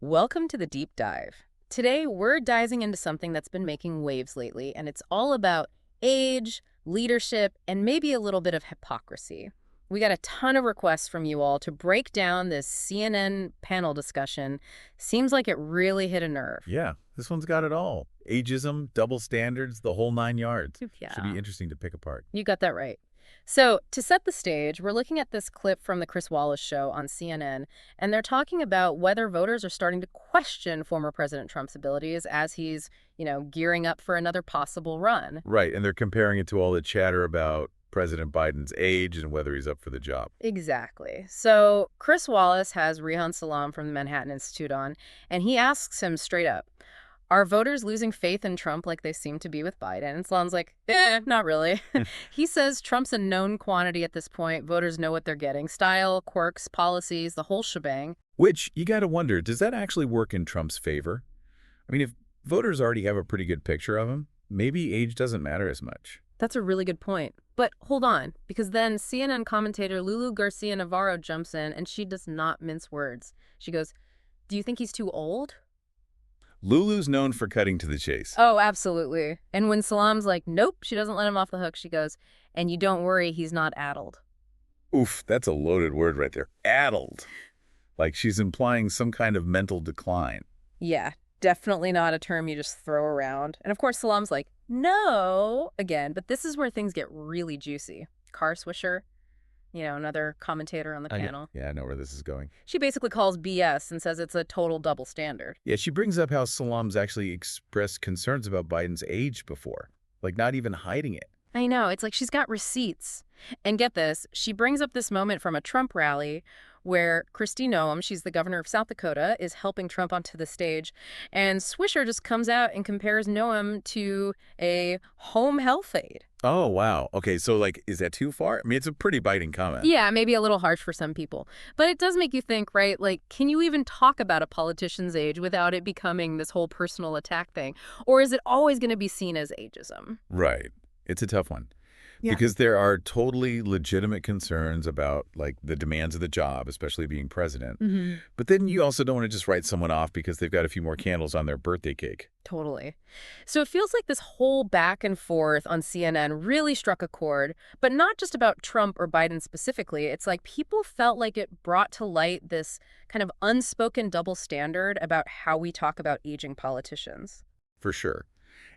Welcome to the deep dive. Today, we're diving into something that's been making waves lately, and it's all about age, leadership, and maybe a little bit of hypocrisy. We got a ton of requests from you all to break down this CNN panel discussion. Seems like it really hit a nerve. Yeah, this one's got it all. Ageism, double standards, the whole 9 yards. Should Yeah, be interesting to pick apart. you got that right. So, to set the stage, we're looking at this clip from the Chris Wallace show on CNN, and they're talking about whether voters are starting to question former President Trump's abilities as he's, gearing up for another possible run. Right, and they're comparing it to all the chatter about President Biden's age and whether he's up for the job. Exactly. So, Chris Wallace has Reihan Salam from the Manhattan Institute on, and he asks him straight up, are voters losing faith in Trump like they seem to be with Biden? And Salam's like, not really. He says Trump's a known quantity at this point. Voters know what they're getting. Style, quirks, policies, the whole shebang. Which, you gotta wonder, does that actually work in Trump's favor? I mean, if voters already have a pretty good picture of him, maybe age doesn't matter as much. That's a really good point. But hold on, because then CNN commentator Lulu Garcia Navarro jumps in, and she does not mince words. She goes, do you think he's too old? Lulu's known for cutting to the chase. Oh, absolutely. And when Salam's like, nope, she doesn't let him off the hook, she goes, and you don't worry, he's not addled. Oof, that's a loaded word right there. Addled. Like she's implying some kind of mental decline. Yeah, definitely not a term you just throw around. And of course, Salam's like, no, again, but this is where things get really juicy. Car Swisher, another commentator on the panel. Yeah, I know where this is going. She basically calls BS and says it's a total double standard. Yeah, she brings up how Salam's actually expressed concerns about Biden's age before, like not even hiding it. I know, it's like she's got receipts. And get this, she brings up this moment from a Trump rally where Kristi Noem, she's the governor of South Dakota, is helping Trump onto the stage. And Swisher just comes out and compares Noem to a home health aide. Oh, wow. Okay, so like, is that too far? I mean, it's a pretty biting comment. Yeah, maybe a little harsh for some people. But it does make you think, right? Like, can you even talk about a politician's age without it becoming this whole personal attack thing? Or is it always going to be seen as ageism? Right. It's a tough one. Yeah. Because there are totally legitimate concerns about, like, the demands of the job, especially being president. But then you also don't want to just write someone off because they've got a few more candles on their birthday cake. Totally. So it feels like this whole back and forth on CNN really struck a chord, but not just about Trump or Biden specifically. It's like people felt like it brought to light this kind of unspoken double standard about how we talk about aging politicians. For sure.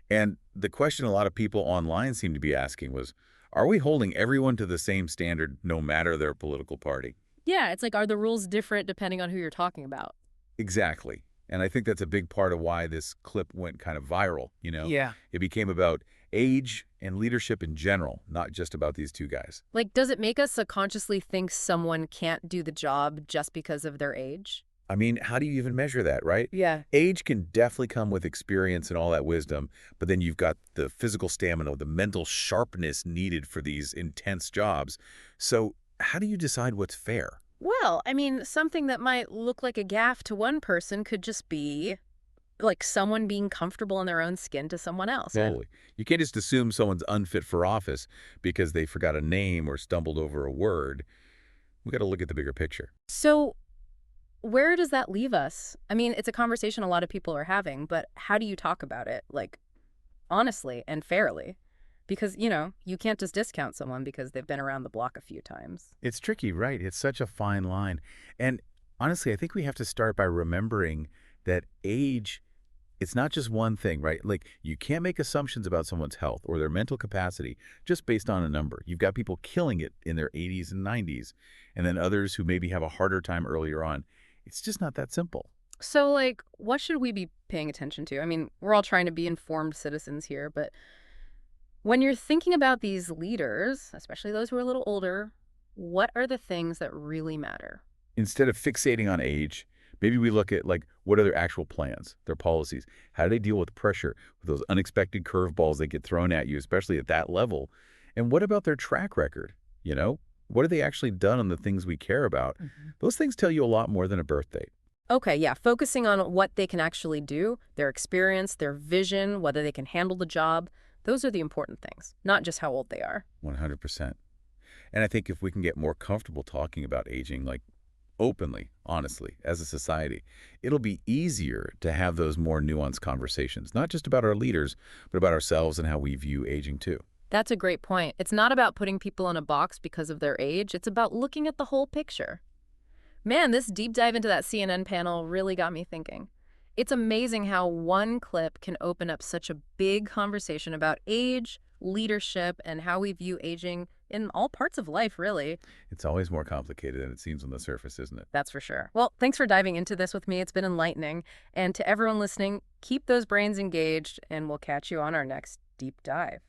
And the question a lot of people online seem to be asking was, are we holding everyone to the same standard no matter their political party? Yeah, it's like, are the rules different depending on who you're talking about? Exactly. And I think that's a big part of why this clip went kind of viral, you know? Yeah. It became about age and leadership in general, not just about these two guys. Like, does it make us subconsciously think someone can't do the job just because of their age? I mean, how do you even measure that, right? Yeah. Age can definitely come with experience and all that wisdom, but then you've got the physical stamina, the mental sharpness needed for these intense jobs. So how do you decide what's fair? Well, I mean, something that might look like a gaffe to one person could just be like someone being comfortable in their own skin to someone else. Totally. You can't just assume someone's unfit for office because they forgot a name or stumbled over a word. We got to look at the bigger picture. So where does that leave us? I mean, it's a conversation a lot of people are having, but how do you talk about it? Like, honestly and fairly? Because, you can't just discount someone because they've been around the block a few times. It's tricky, right? It's such a fine line. And honestly, I think we have to start by remembering that age, it's not just one thing, right? Like, you can't make assumptions about someone's health or their mental capacity just based on a number. You've got people killing it in their 80s and 90s, and then others who maybe have a harder time earlier on. It's just not that simple. So, like, what should we be paying attention to? I mean, we're all trying to be informed citizens here, but when you're thinking about these leaders, especially those who are a little older, what are the things that really matter? Instead of fixating on age, maybe we look at, like, what are their actual plans, their policies? How do they deal with pressure, with those unexpected curveballs that get thrown at you, especially at that level? And what about their track record? What have they actually done on the things we care about? Those things tell you a lot more than a birth date. Okay, yeah, focusing on what they can actually do, their experience, their vision, whether they can handle the job, those are the important things, not just how old they are. 100%. And I think if we can get more comfortable talking about aging, like openly, honestly, as a society, it'll be easier to have those more nuanced conversations, not just about our leaders, but about ourselves and how we view aging too. That's a great point. It's not about putting people in a box because of their age. It's about looking at the whole picture. Man, this deep dive into that CNN panel really got me thinking. It's amazing how one clip can open up such a big conversation about age, leadership, and how we view aging in all parts of life, really. It's always more complicated than it seems on the surface, isn't it? That's for sure. Well, thanks for diving into this with me. It's been enlightening. And to everyone listening, keep those brains engaged, and we'll catch you on our next deep dive.